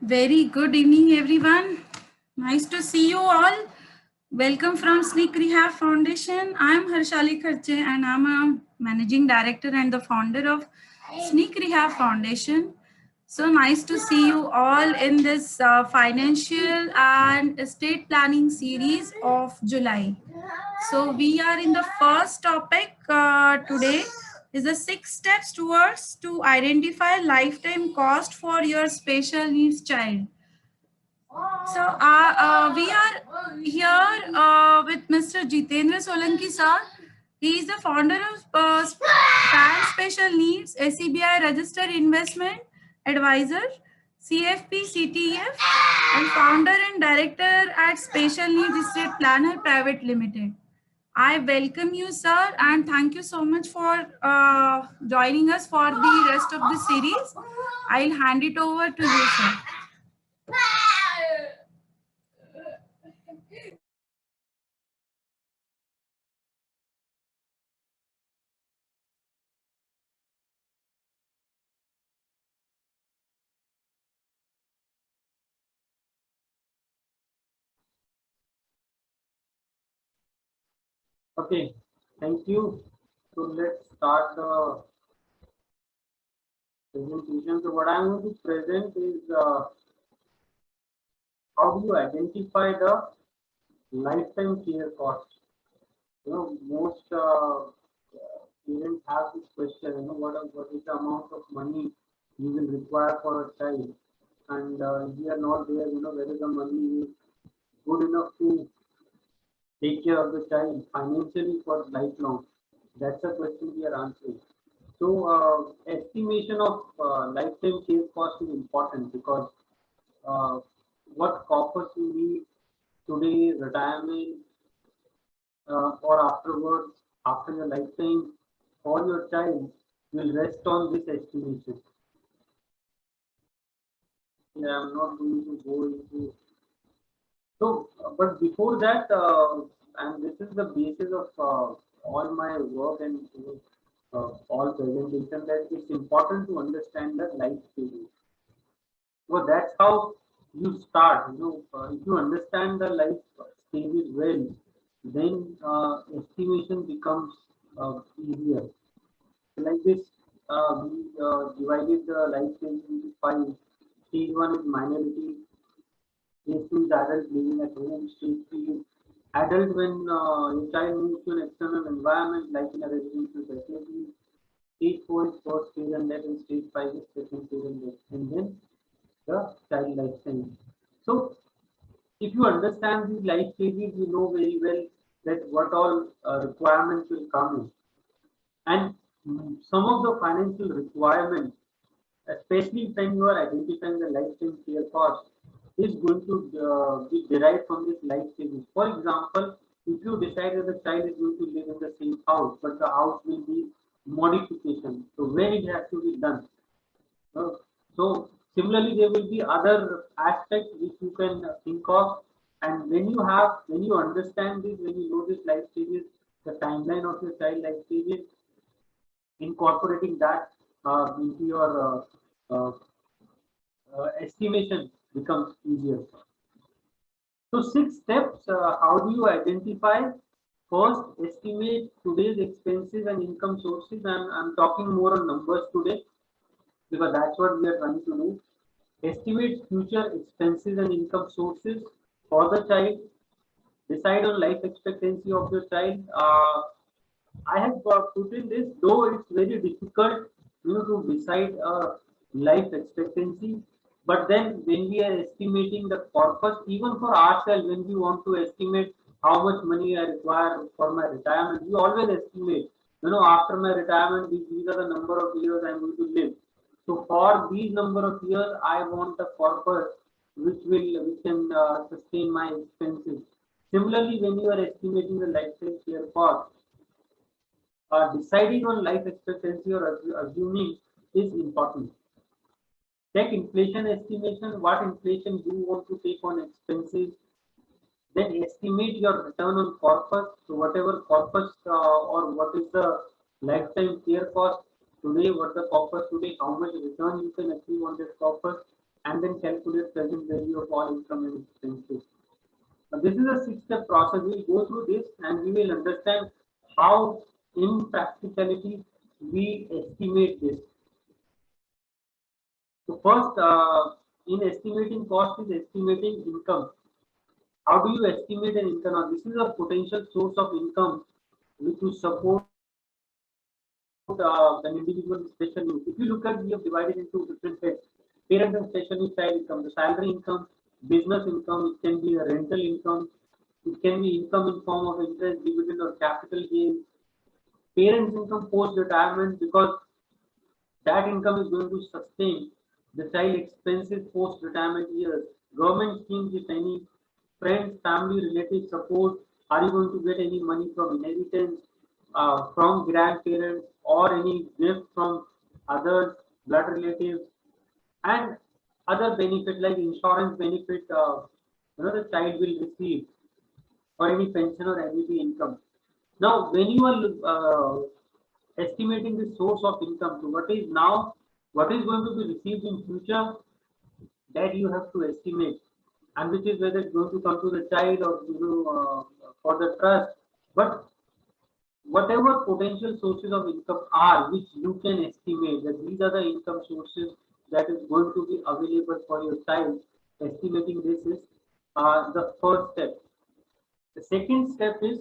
Very good evening, everyone. Nice to see you all. Welcome from Sneak Rehab Foundation. I'm Harshali Kharche and I'm a managing director and the founder of Sneak Rehab Foundation. So nice to see you all in this financial and estate planning series of July. So we are in the first topic today is the 6 steps towards to identify lifetime cost for your special needs child. So we are here with Mr. Jitendra Solanki sir. He is the founder of PAN Special Needs SCBI Registered Investment Advisor, CFP CTF, and founder and director at Special Needs Estate Planner Private Limited. I welcome you, sir, and thank you so much for joining us for the rest of the series. I'll hand it over to you, sir. Okay, thank you. So let's start the presentation. So what I'm going to present is how do you identify the lifetime care cost? Most parents have this question. What is the amount of money you will require for a child, and we are not there. Whether the money is good enough to take care of the child financially for lifelong. That's a question we are answering. So, estimation of lifetime care cost is important because uh, what corpus you need today, retirement, or afterwards, after your lifetime, for your child will rest on this estimation. Yeah, I'm not going to go into. So, but before that, and this is the basis of all my work and all presentation, that it's important to understand the life stages. Well, that's how you start. If you understand the life stages well, then estimation becomes easier. Like this, we divided the life stages into five. Stage one is minority. Stage two is adult living at home. Stage three is adult when your child moves to an external environment like in a residential facility. Stage four is first stage and death, and stage five is second stage and death. And then the child lifetime. So, if you understand these life stages, you know very well that what all requirements will come in. And some of the financial requirements, especially when you are identifying the lifetime care cost, is going to be derived from this life stages. For example, if you decide that the child is going to live in the same house, but the house will be modification, so when it has to be done. Uh, so similarly, there will be other aspects which you can think of, and when you understand this, when you know this life stages, the timeline of your child life stages, incorporating that into your estimation becomes easier. So 6 steps. How do you identify? First, estimate today's expenses and income sources. I'm talking more on numbers today because that's what we are trying to do. Estimate future expenses and income sources for the child. Decide on life expectancy of your child. I have put in this, though it's very difficult, to decide life expectancy. But then, when we are estimating the corpus, even for ourselves, when we want to estimate how much money I require for my retirement, we always estimate. After my retirement, these are the number of years I'm going to live. So for these number of years, I want a corpus which can sustain my expenses. Similarly, when you are estimating the lifetime care cost, deciding on life expectancy or assuming is important. Check inflation estimation, what inflation you want to take on expenses, then estimate your return on corpus. So whatever corpus or what is the lifetime care cost today, what the corpus today, how much return you can achieve on this corpus. and then calculate present value of all income and expenses. This is a 6-step process. We'll go through this and we will understand how in practicality we estimate this. So first, in estimating cost is estimating income. How do you estimate an income? Now, this is a potential source of income which will support an individual special needs. If you look at, we have divided into different heads: parent and special needs child income, the salary income, business income, it can be a rental income, it can be income in form of interest, dividend, or capital gain. Parents' income post retirement, because that income is going to sustain the child expenses post retirement years. Government schemes, if any, friends, family, relative support. Are you going to get any money from inheritance, from grandparents, or any gift from others, blood relatives, and other benefit like insurance benefit, the child will receive, or any pension or annuity income. Now, when you are estimating the source of income, so what is going to be received in future, that you have to estimate, and which is whether it's going to come to the child or for the trust. But whatever potential sources of income are, which you can estimate that these are the income sources that is going to be available for your child, estimating this is the first step. The second step is,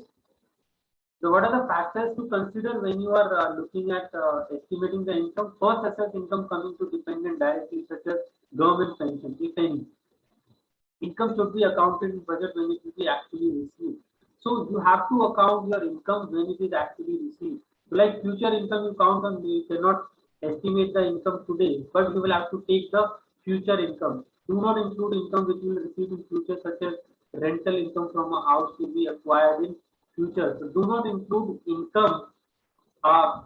so what are the factors to consider when you are looking at estimating the income? First, assess income coming to dependent directly, such as government pension, if any. Income should be accounted in budget when it will be actually received. So you have to account your income when it is actually received. So like future income, you count on, you cannot estimate the income today, but you will have to take the future income. Do not include income which you will receive in future, such as rental income from a house to be acquired in future. So do not include income uh,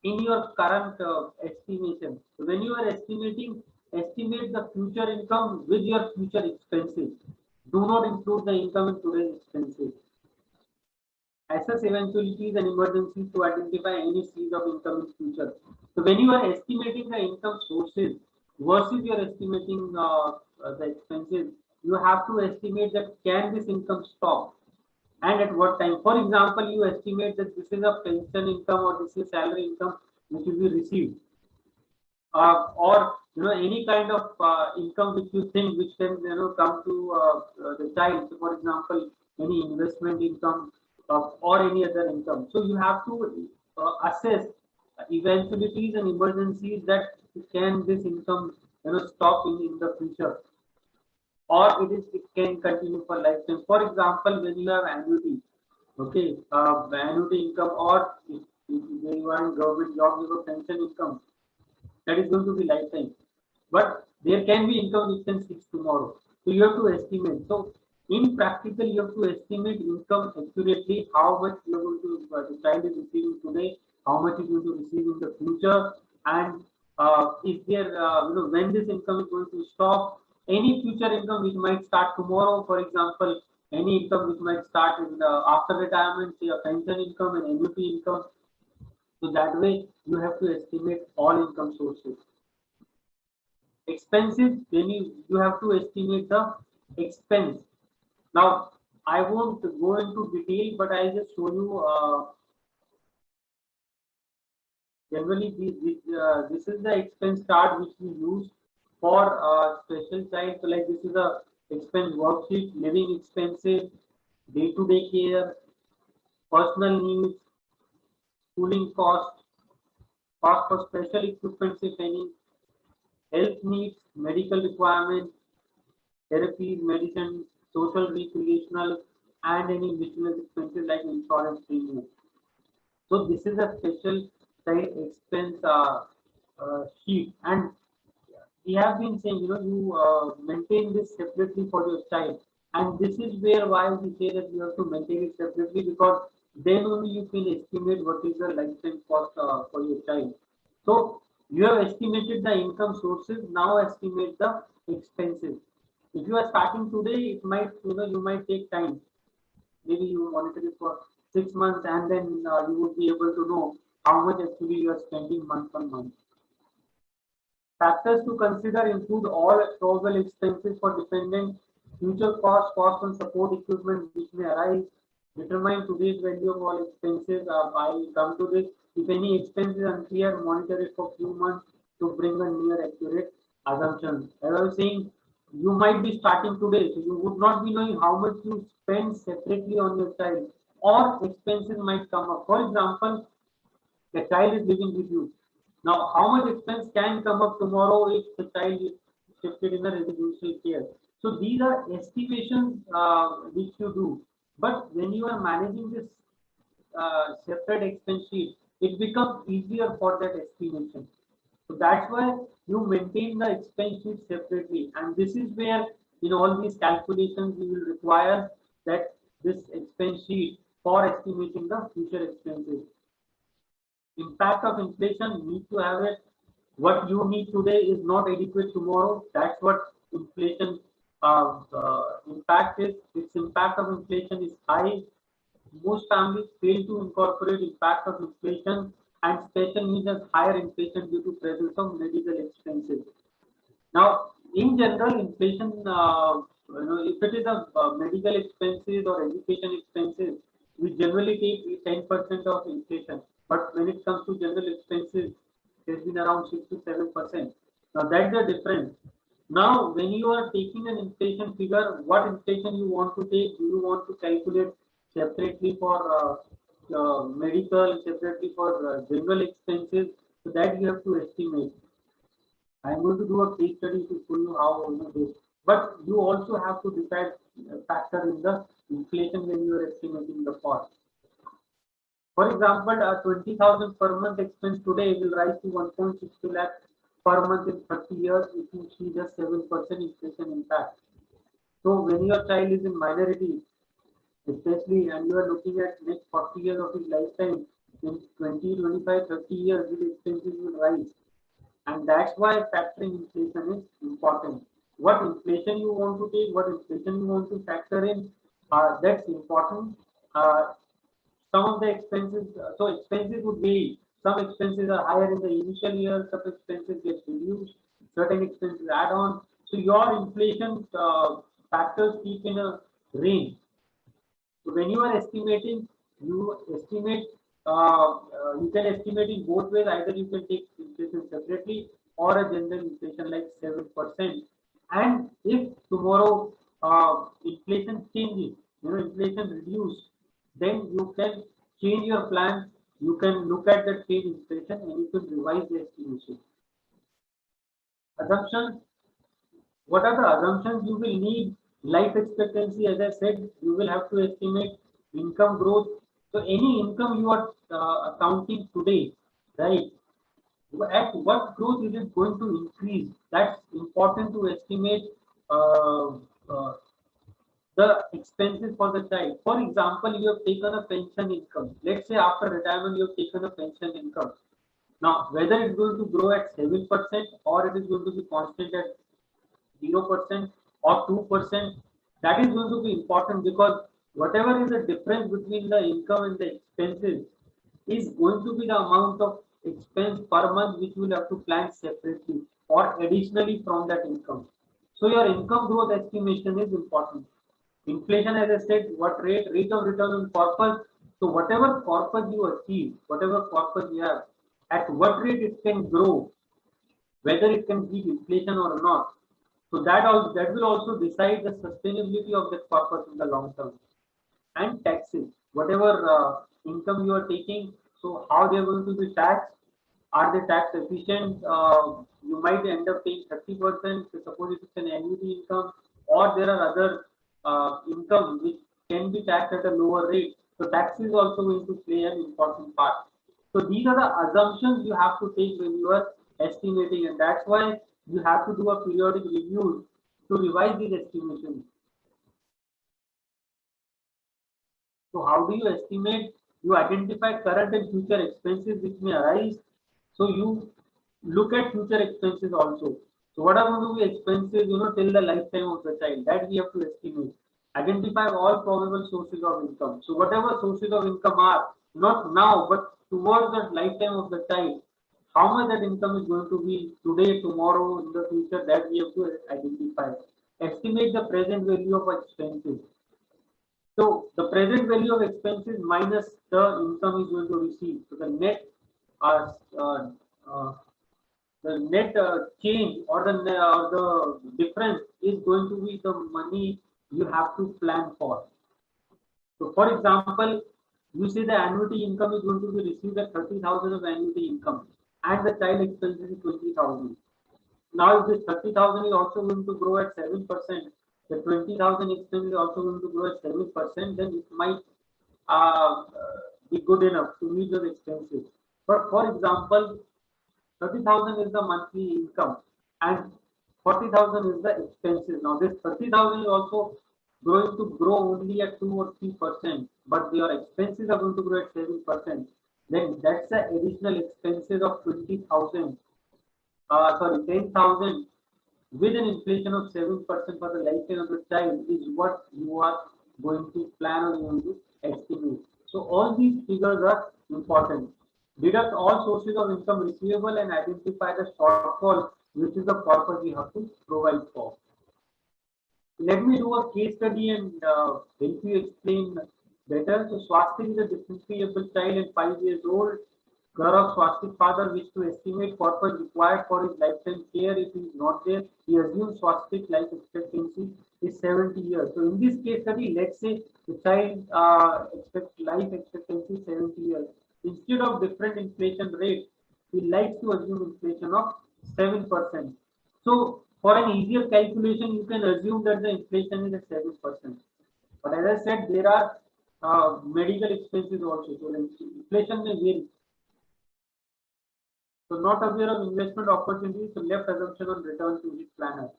in your current estimation. So when you are estimating, estimate the future income with your future expenses. Do not include the income in today's expenses. Assess eventualities and emergencies to identify any seeds of income in future. So when you are estimating the income sources versus you are estimating the expenses, you have to estimate that can this income stop and at what time. For example, you estimate that this is a pension income or this is salary income which will be received, or any kind of income which you think which can come to the child. So for example, any investment income or any other income. So you have to assess eventualities and emergencies, that can this income stop in the future, or it can continue for lifetime. For example, when you have annuity, okay, annuity income, or if you are in government job, you have pension income, that is going to be lifetime. But there can be income which can fix tomorrow. So you have to estimate. So in practical, you have to estimate income accurately, how much you are going to, the child is receiving today, how much is going to receive in the future, and is there, when this income is going to stop, any future income which might start tomorrow, for example, any income which might start in after retirement, say a pension income and annuity income. So that way you have to estimate all income sources. Expenses, when you have to estimate the expense. Now I won't go into detail, but I'll just show you generally this is the expense chart which we use for special child. So like this is a expense worksheet: living expenses, day-to-day care, personal needs, schooling cost, cost for special equipment if any, health needs, medical requirements, therapies, medicine, social, recreational, and any miscellaneous expenses like insurance premium. So this is a special child expense sheet, and we have been saying, you maintain this separately for your child, and this is where why we say that you have to maintain it separately, because then only you can estimate what is the lifetime cost for your child. So you have estimated the income sources. Now estimate the expenses. If you are starting today, it might you might take time. Maybe you monitor it for 6 months, and then you would be able to know how much actually you are spending month on month. Factors to consider include all probable expenses for dependent, future costs, cost and support equipment which may arise. Determine today's value of all expenses. I'll come to this. If any expense is unclear, monitor it for few months to bring a near accurate assumption. As I was saying, you might be starting today, so you would not be knowing how much you spend separately on your child, or expenses might come up. For example, the child is living with you. Now, how much expense can come up tomorrow if the child is shifted in a residential care? So these are estimations which you do. But when you are managing this separate expense sheet, it becomes easier for that estimation. So that's why you maintain the expense sheet separately. And this is where in all these calculations you will require that this expense sheet for estimating the future expenses. Impact of inflation, need to have it. What you need today is not adequate tomorrow. That's what inflation impact is. Its impact of inflation is high. Most families fail to incorporate impact of inflation, and special needs as higher inflation due to presence of medical expenses. Now, in general, inflation, if it is a medical expenses or education expenses, we generally take 10% of inflation. But when it comes to general expenses, it has been around 6 to 7%. Now, that's the difference. Now, when you are taking an inflation figure, what inflation you want to take? Do you want to calculate separately for medical, separately for general expenses? So that you have to estimate. I'm going to do a case study to show you how you know this. But you also have to decide factor in the inflation when you are estimating the cost. For example, 20,000 per month expense today will rise to 1.62 lakh per month in 30 years if you see the 7% inflation impact. So when your child is in minority, especially, and you are looking at next 40 years of his lifetime, in 20, 25, 30 years, his expenses will rise. And that's why factoring inflation is important. What inflation you want to take, what inflation you want to factor in, that's important. Some of the expenses, so expenses would be, some expenses are higher in the initial year, some expenses get reduced, certain expenses add on. So your inflation factors keep in a range. So when you are estimating, you estimate, you can estimate in both ways. Either you can take inflation separately or a general inflation like 7%. And if tomorrow inflation changes, inflation reduced, then you can change your plan. You can look at the change inflation and you can revise the estimation. Assumptions. What are the assumptions you will need? Life expectancy, as I said, you will have to estimate income growth. So any income you are accounting today, right? At what growth is it going to increase? That's important to estimate uh, uh, the expenses for the child. For example, you have taken a pension income. Let's say after retirement, you have taken a pension income. Now, whether it's going to grow at 7% or it is going to be constant at 0% or 2%, that is going to be important, because whatever is the difference between the income and the expenses is going to be the amount of expense per month which you will have to plan separately or additionally from that income. So your income growth estimation is important. Inflation, as I said, what rate of return on corpus. So whatever corpus you achieve, whatever corpus you have, at what rate it can grow, whether it can beat inflation or not. So that will also decide the sustainability of that corpus in the long term. And taxes, whatever income you are taking, so how they are going to be taxed? Are they tax efficient? You might end up paying 30%. Suppose it's an annuity income, or there are other income which can be taxed at a lower rate. So tax is also going to play an important part. So these are the assumptions you have to take when you are estimating, and that's why you have to do a periodic review to revise these estimations. So how do you estimate? You identify current and future expenses which may arise. So you look at future expenses also. So what are going to be expenses, till the lifetime of the child? That we have to estimate. Identify all probable sources of income. So whatever sources of income are, not now, but towards the lifetime of the child, how much that income is going to be today, tomorrow, in the future, that we have to identify. Estimate the present value of expenses. So the present value of expenses minus the income is going to receive. So uh, uh, uh, change or the difference is going to be the money you have to plan for. So for example, you say the annuity income is going to be received at 30,000 of annuity income and the child expenses is 20,000. Now if this 30,000 is also going to grow at 7%, the 20,000 expense is also going to grow at 7%, then it might uh, be good enough to meet those expenses. But for example, 30,000 is the monthly income and 40,000 is the expenses. Now this 30,000 is also going to grow only at 2 or 3%, but your expenses are going to grow at 7%. Then that's the additional expenses of 20,000, 10,000 with an inflation of 7% for the lifetime of the child is what you are going to plan or going to estimate. So all these figures are important. Deduct all sources of income receivable and identify the shortfall, which is the purpose you have to provide for. Let me do a case study and help you explain better. So Swastik is a differently able child and 5 years old. Gaurav Swastik's father wished to estimate corpus required for his lifetime care. If he is not there, he assumes Swastik's life expectancy is 70 years. So in this case study, let's say the child life expectancy is 70 years. Instead of different inflation rate, he likes to assume inflation of 7%. So for an easier calculation, you can assume that the inflation is at 7%. But as I said, there are medical expenses also. So inflation may vary. So not aware of investment opportunities, so left assumption on return to his planner.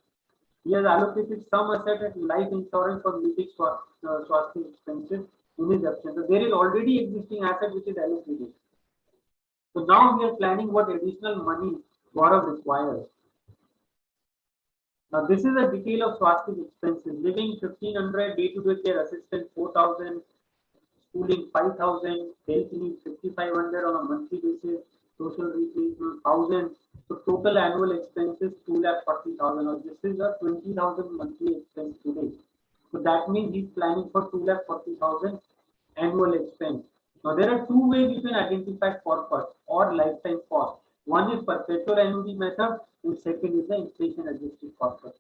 He has allocated some asset at life insurance for meeting Swastik expenses in his absence. So there is already existing asset which is allocated. So now we are planning what additional money Gaurav requires. Now this is a detail of Swastik expenses. Living 1,500, day-to-day care assistant 4,000, schooling 5,000, health leave 5,500 on a monthly basis, social replacement 1,000. So total annual expenses 2,40,000. Or this is a 20,000 monthly expense today. So that means he's planning for 2,40,000 annual expense. Now there are two ways you can identify corpus or lifetime cost. One is perpetual annuity method, and second is the inflation adjusted corpus.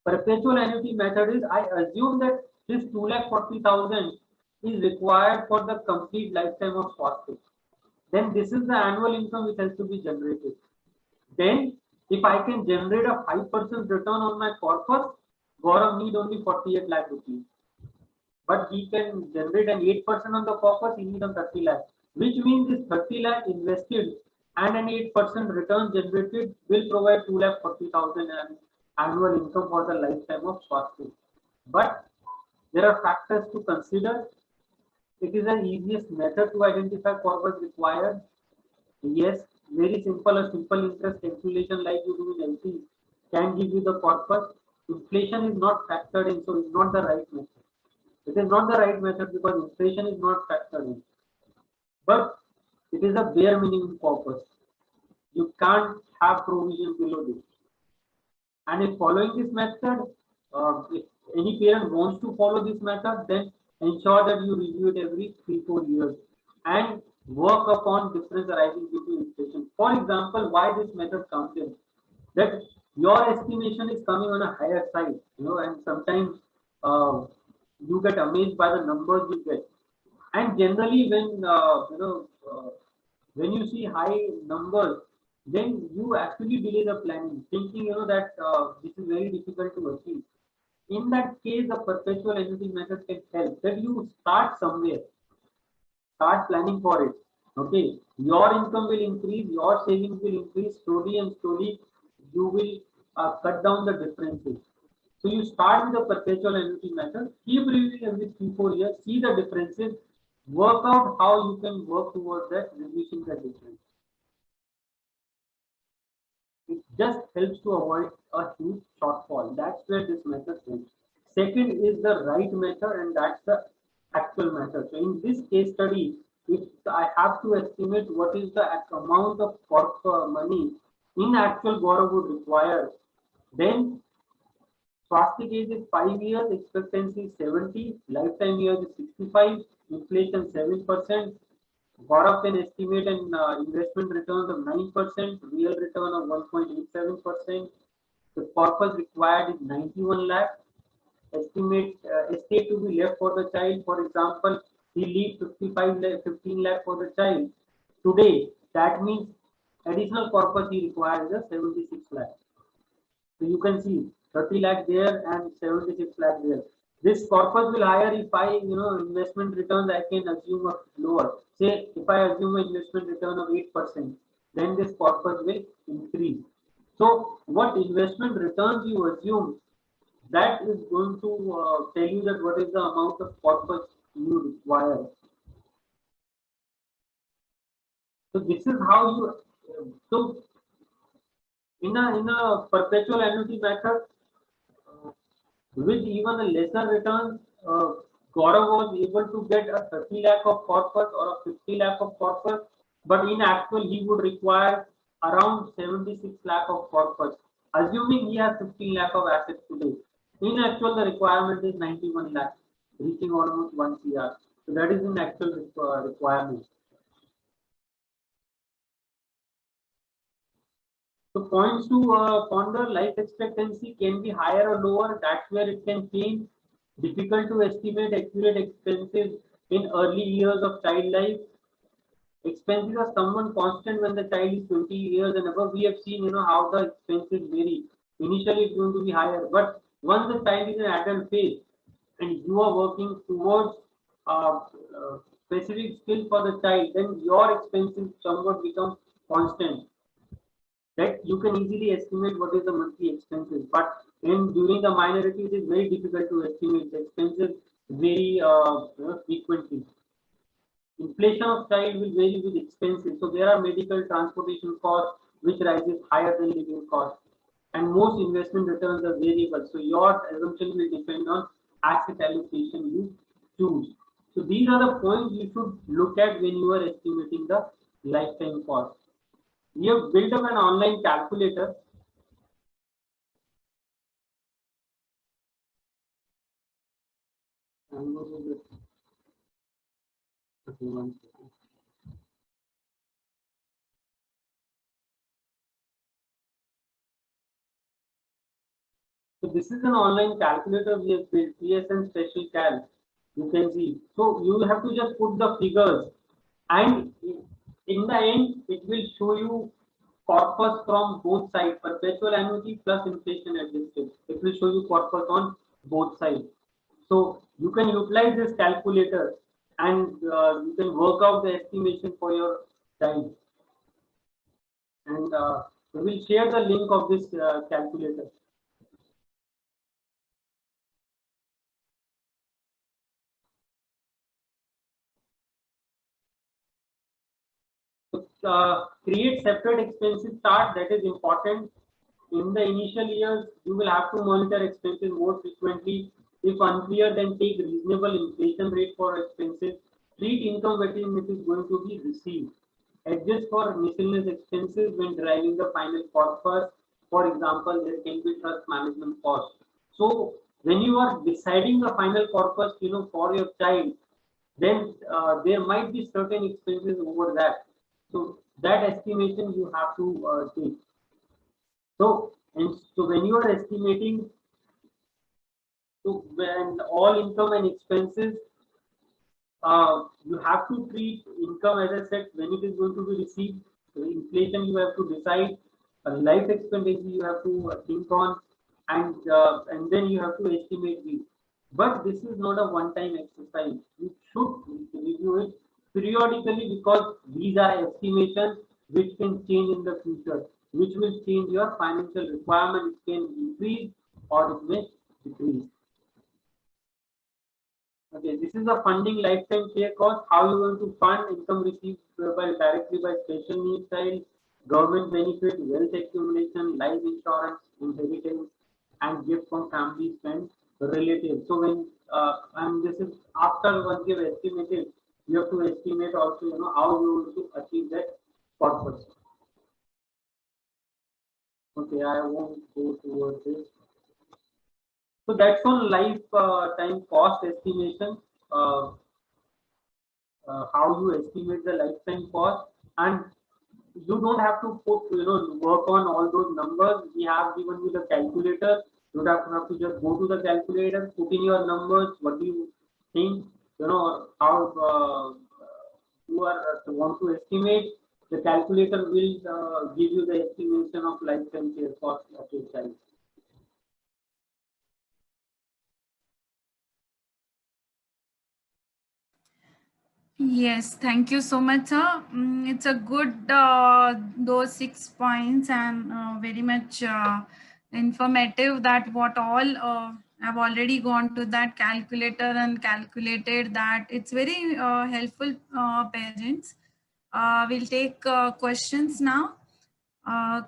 Perpetual annuity method is I assume that this 2,40,000 is required for the complete lifetime of Swastik. Then this is the annual income which has to be generated. Then if I can generate a 5% return on my corpus, Gaurav need only 48 lakh rupees. But he can generate an 8% on the corpus, he needs on 30 lakh, which means this 30 lakh invested and an 8% return generated will provide 2,40,000 annual income for the lifetime of Swastik. But there are factors to consider. It is an easiest method to identify corpus required. Yes, very simple. A simple interest calculation like you do in LP can give you the corpus. Inflation is not factored in, so it's not the right method. It is not the right method because inflation is not factored in. But it is a bare minimum corpus. You can't have provision below this. And if following this method, if any parent wants to follow this method, then ensure that you review it every 3-4 years and work upon difference arising due to inflation. For example, why this method comes in? That your estimation is coming on a higher side, and sometimes you get amazed by the numbers you get. And generally, when you see high numbers, then you actually delay the planning, thinking that this is very difficult to achieve. In that case, the perpetual annuity method can help. That you start somewhere, start planning for it. Okay, your income will increase, your savings will increase slowly and slowly. You will cut down the differences. So you start with the perpetual annuity method, keep reviewing every 3-4 years, see the differences, work out how you can work towards that, reducing the difference. It just helps to avoid a huge shortfall. That's where this method helps. Second is the right method, and that's the actual method. So in this case study, if I have to estimate what is the amount of money in actual Gaurav would require, then Swastik age is 5 years, expectancy is 70, lifetime years is 65, inflation 7%. Gaurav can estimate an investment return of 9%, real return of 1.87%. The corpus required is 91 lakh. Estate to be left for the child. For example, he leaves 55 lakh, 15 lakh for the child. Today, that means additional corpus he requires is 76 lakh. So you can see 30 lakh there and 76 lakh there. This corpus will higher if I, investment returns I can assume a lower. Say if I assume an investment return of 8%, then this corpus will increase. So what investment returns you assume, that is going to tell you that what is the amount of corpus you require. So this is how you, so in a perpetual annuity method, with even a lesser return, Gaurav was able to get a 30 lakh of corpus or a 50 lakh of corpus, but in actual he would require around 76 lakh of corpus, assuming he has 15 lakh of assets today. In actual, the requirement is 91 lakh, reaching almost 1 CR. So that is in actual requirement. So points to ponder: life expectancy can be higher or lower. That's where it can change. Difficult to estimate accurate expenses in early years of child life. Expenses are somewhat constant when the child is 20 years and above. We have seen, how the expenses vary. Initially, it's going to be higher, but once the child is in adult phase and you are working towards uh, specific skill for the child, then your expenses somewhat become constant, that you can easily estimate what is the monthly expenses. But in during the minority, it is very difficult to estimate the expenses very frequently. Inflation of child will vary with expenses. So there are medical transportation costs which rises higher than living costs. And most investment returns are variable. So your assumption will depend on asset allocation you choose. So these are the points you should look at when you are estimating the lifetime cost. We have built up an online calculator. So this is an online calculator we have built, PSN Special Cal. You can see. So you have to just put the figures, and in the end, it will show you corpus from both sides, perpetual annuity plus inflation adjusted. It will show you corpus on both sides. So you can utilize this calculator and you can work out the estimation for your child. And we will share the link of this calculator. Create separate expenses chart, that is important. In the initial years, you will have to monitor expenses more frequently. If unclear, then take reasonable inflation rate for expenses. Treat income when it is going to be received. Adjust for miscellaneous expenses when driving the final corpus. For example, there can be trust management cost. So when you are deciding the final corpus, for your child, then there might be certain expenses over that. So that estimation you have to take. So when you are estimating, so when all income and expenses, you have to treat income, as I said, when it is going to be received. So inflation you have to decide, life expectancy you have to think on, and then you have to estimate these. But this is not a one-time exercise. You should review it periodically, because these are estimations which can change in the future, which will change your financial requirement. It can increase or it may decrease. Okay, this is the funding lifetime share cost. How you going to fund income received directly by special needs child, government benefit, wealth accumulation, life insurance, inheritance, and gift from families and relatives. So when and this is after once you have estimated, you have to estimate also, how you want to achieve that purpose. Okay, I won't go towards this. So that's on lifetime cost estimation. Uh, how you estimate the lifetime cost, and you don't have to put, work on all those numbers. We have given you the calculator. You don't have to just go to the calculator, put in your numbers. What do you think? How you are want to estimate. The calculator will give you the estimation of lifetime care cost of your child. Yes, thank you so much, sir. It's a good, those 6 points, and very much informative that what all I've already gone to that calculator and calculated that. It's very helpful, parents. We'll take questions now.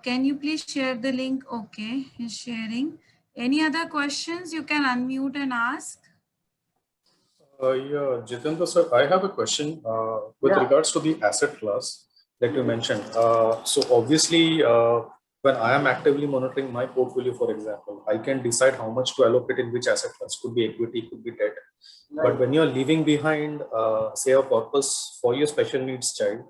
Can you please share the link? Okay, he's sharing. Any other questions? You can unmute and ask. Yeah, Jitendra sir, I have a question with regards to the asset class that you mentioned. So obviously, when I am actively monitoring my portfolio, for example, I can decide how much to allocate in which asset class. Could be equity, could be debt. Right. But when you are leaving behind, say, a corpus for your special needs child,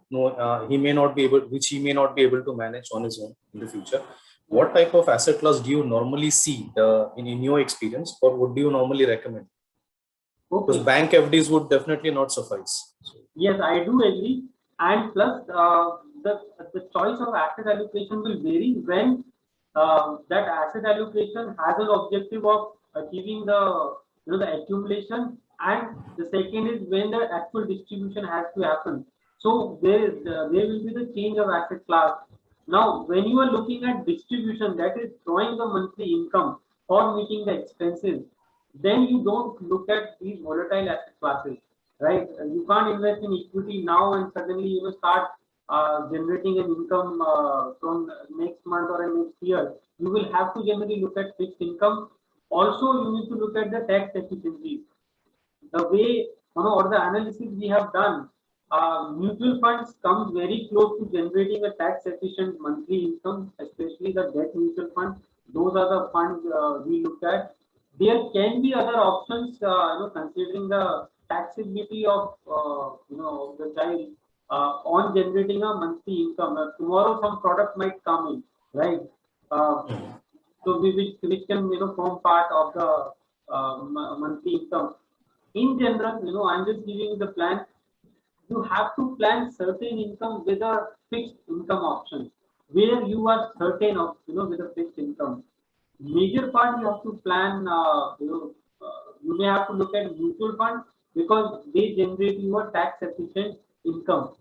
he may not be able, which he may not be able to manage on his own in the future. What type of asset class do you normally see in your experience, or would you normally recommend? Okay. Because bank FDs would definitely not suffice. Yes, I do agree. And plus, the choice of asset allocation will vary when that asset allocation has an objective of achieving the accumulation, and the second is when the actual distribution has to happen. So there will be the change of asset class. Now, when you are looking at distribution, that is drawing the monthly income or meeting the expenses, then you don't look at these volatile asset classes, right? You can't invest in equity now and suddenly start generating an income from next month or next year. You will have to generally look at fixed income. Also, you need to look at the tax efficiency. The way, or the analysis we have done, mutual funds comes very close to generating a tax efficient monthly income, especially the debt mutual fund. Those are the funds we look at. There can be other options, considering the taxability of, the child on generating a monthly income. Tomorrow, some product might come in, right? So which can, form part of the monthly income. In general, I'm just giving you the plan. You have to plan certain income with a fixed income option, where you are certain of, with a fixed income. Major part you have to plan, you may have to look at mutual fund because they generate you a tax efficient income.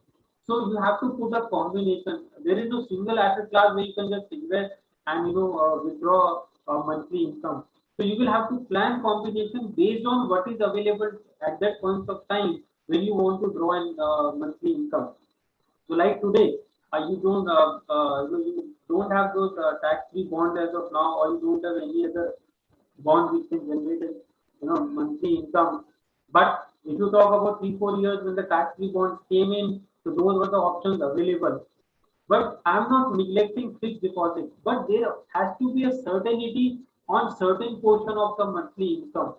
So you have to put a combination. There is no single asset class where you can just invest and withdraw monthly income. So you will have to plan combination based on what is available at that point of time when you want to draw an monthly income. So like today, you don't have those tax-free bonds as of now, or you don't have any other bond which can generate monthly income. But if you talk about 3-4 years when the tax-free bonds came in, so those were the options available. But I'm not neglecting fixed deposits, but there has to be a certainty on certain portion of the monthly income.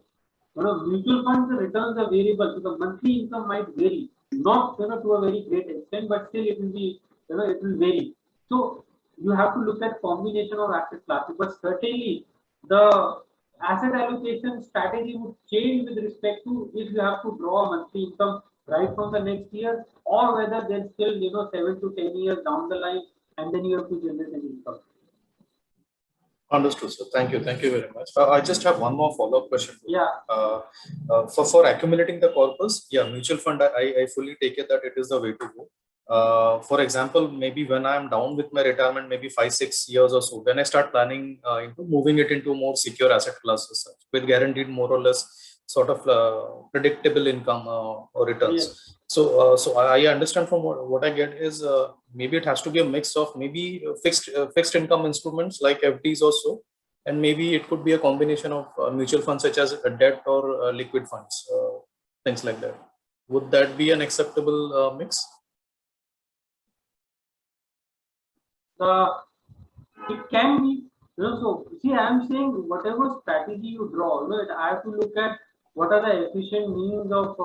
Mutual funds, the returns are variable, so the monthly income might vary, not to a very great extent, but still it will be, it will vary. So you have to look at combination of asset classes, but certainly the asset allocation strategy would change with respect to if you have to draw a monthly income right from the next year, or whether there's still 7 to 10 years down the line, and then you have to generate an income. Understood, sir. Thank you. Thank you very much. I just have one more follow-up question. Yeah. For accumulating the corpus, yeah, mutual fund, I fully take it that it is the way to go. For example, maybe when I'm down with my retirement, maybe 5-6 years or so, when I start planning into moving it into more secure asset classes with guaranteed more or less sort of predictable income or returns. Yes. So I understand from what I get is maybe it has to be a mix of maybe fixed income instruments like FDs also, and maybe it could be a combination of mutual funds such as debt or liquid funds, things like that. Would that be an acceptable mix? It can be, so see, I'm saying whatever strategy you draw, I have to look at what are the efficient means of,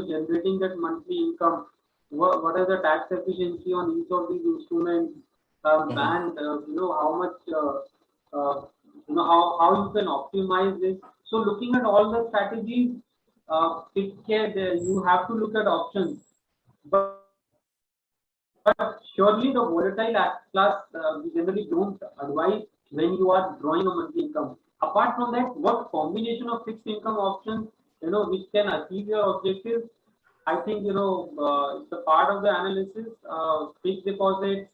generating that monthly income. What are the tax efficiency on each of these instruments, and how much, how you can optimize this. So looking at all the strategies, you have to look at options, but surely the volatile asset class, we generally don't advise when you are drawing a monthly income. Apart from that, what combination of fixed income options, which can achieve your objectives, I think, it's a part of the analysis. Fixed deposits,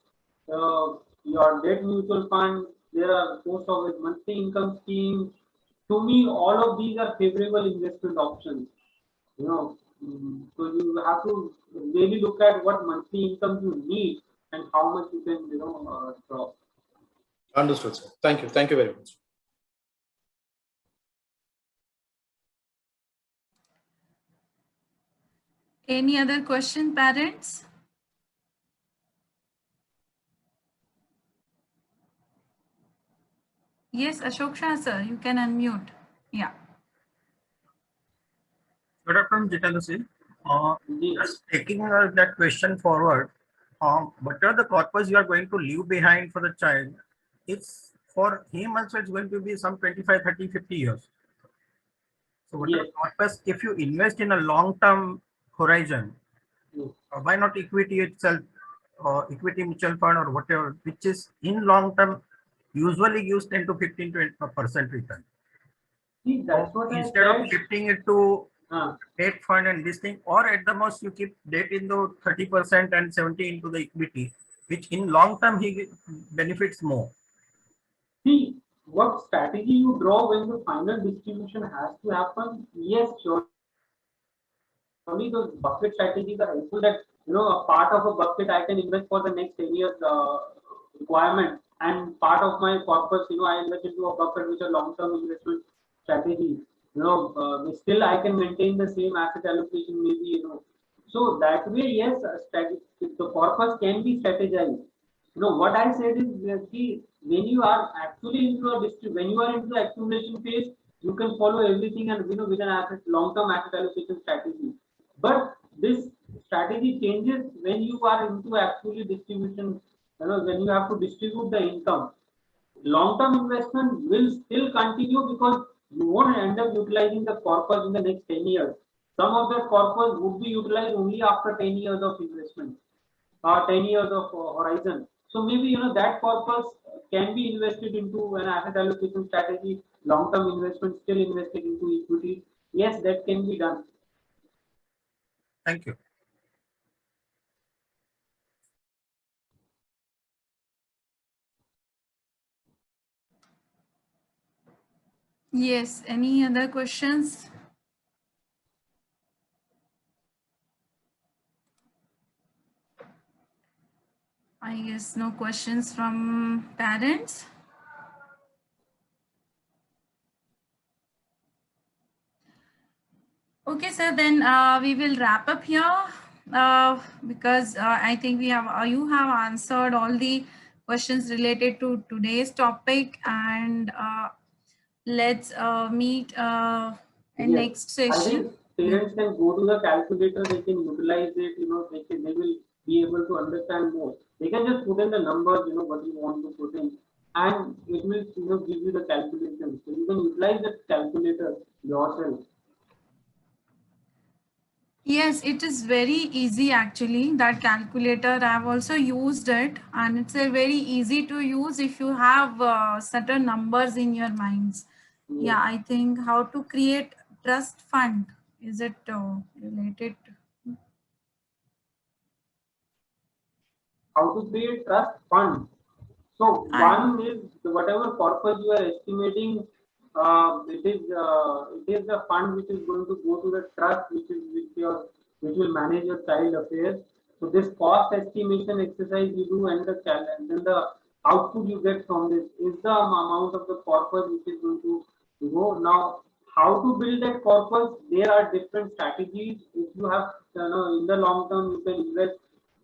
your debt mutual fund, there are most of it monthly income schemes. To me, all of these are favorable investment options. So you have to really look at what monthly income you need and how much you can, draw. Understood, sir. Thank you. Thank you very much. Any other question, parents? Yes, Ashok Shah, sir, you can unmute. Yeah. Good afternoon, Jitendra. Indeed. Just taking that question forward, what are the corpus you are going to leave behind for the child? It's for him also, it's going to be some 25, 30, 50 years. So what are the corpus, if you invest in a long-term horizon, why not equity itself, or equity mutual fund or whatever, which is in long-term, usually gives 10 to 15% return. See, that's what Instead I of shifting it to said. debt fund and this thing, or at the most you keep debt into 30% and 70 into the equity, which in long term he benefits more. See, what strategy you draw when the final distribution has to happen? Yes, sure. Only those bucket strategies are helpful, that a part of a bucket I can invest for the next 10 years requirement, and part of my corpus, I invest into a bucket which are long-term investment strategies. Still I can maintain the same asset allocation, maybe, so that way, yes, the corpus can be strategized. What I said is, see, when you are actually into when you are into the accumulation phase, you can follow everything and, with an asset long-term asset allocation strategy. But this strategy changes when you are into actually distribution, when you have to distribute the income. Long-term investment will still continue because you won't end up utilizing the corpus in the next 10 years. Some of that corpus would be utilized only after 10 years of investment or 10 years of horizon. So maybe, that corpus can be invested into an asset allocation strategy, long-term investment still invested into equity. Yes, that can be done. Thank you. Yes, any other questions? I guess no questions from parents. Okay, sir, then we will wrap up here because I think we have you have answered all the questions related to today's topic, and let's meet in Yes. next I session. think parents can go to the calculator, they can utilize it, they will be able to understand more. They can just put in the numbers, what you want to put in, and it will, give you the calculation. So you can utilize that calculator yourself. Yes, it is very easy actually, that calculator. I've also used it, and it's a very easy to use if you have certain numbers in your minds. Yeah, I think how to create trust fund. Is it related? How to create trust fund. So one is whatever corpus you are estimating, it is the fund which is going to go to the trust, which which will manage your child affairs. So this cost estimation exercise you do, and then the output you get from this is the amount of the corpus which is going to go. Now, how to build that corpus, there are different strategies. If you have, in the long term, you can invest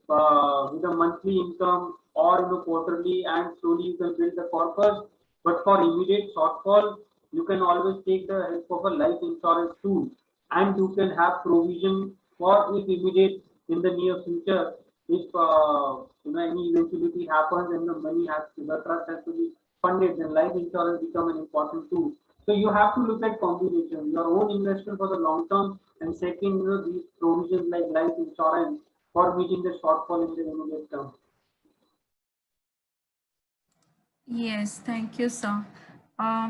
with a monthly income or quarterly, and slowly you can build the corpus. But for immediate shortfall, you can always take the help of a life insurance tool, and you can have provision for if immediate in the near future, if any eventuality happens and the money has to, the trust has to be funded, then life insurance become an important tool. So you have to look at combination, your own investment for the long term, and second, these provisions like life insurance for meeting the shortfall in the immediate term. Yes, thank you, sir.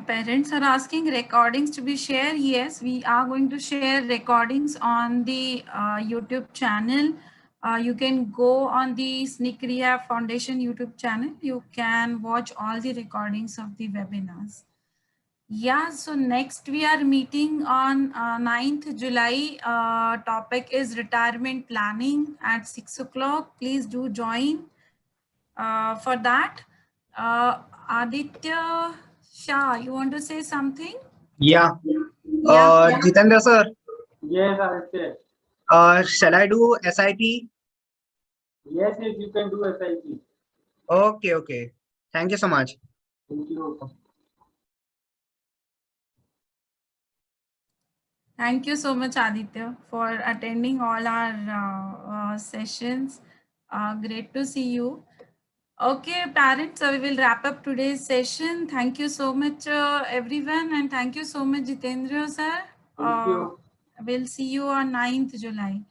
Parents are asking recordings to be shared. Yes, we are going to share recordings on the YouTube channel. You can go on the SNCC Rehab Foundation YouTube channel. You can watch all the recordings of the webinars. Yeah, so next we are meeting on 9th July. Topic is retirement planning at 6 o'clock. Please do join. For that, Aditya Shah, you want to say something? Yeah. Yeah. Jitendra sir, Yes, Aditya. shall I do SIT? Yes, you can do SIP. Okay. Thank you so much. Thank you. Thank you so much, Aditya, for attending all our sessions. Great to see you. Okay, parents, we will wrap up today's session. Thank you so much, everyone. And thank you so much, Jitendra, sir. Thank you. We'll see you on 9th July.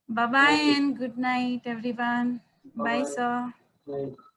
Bye-bye and good night, everyone. Bye, Bye-bye. sir. Bye.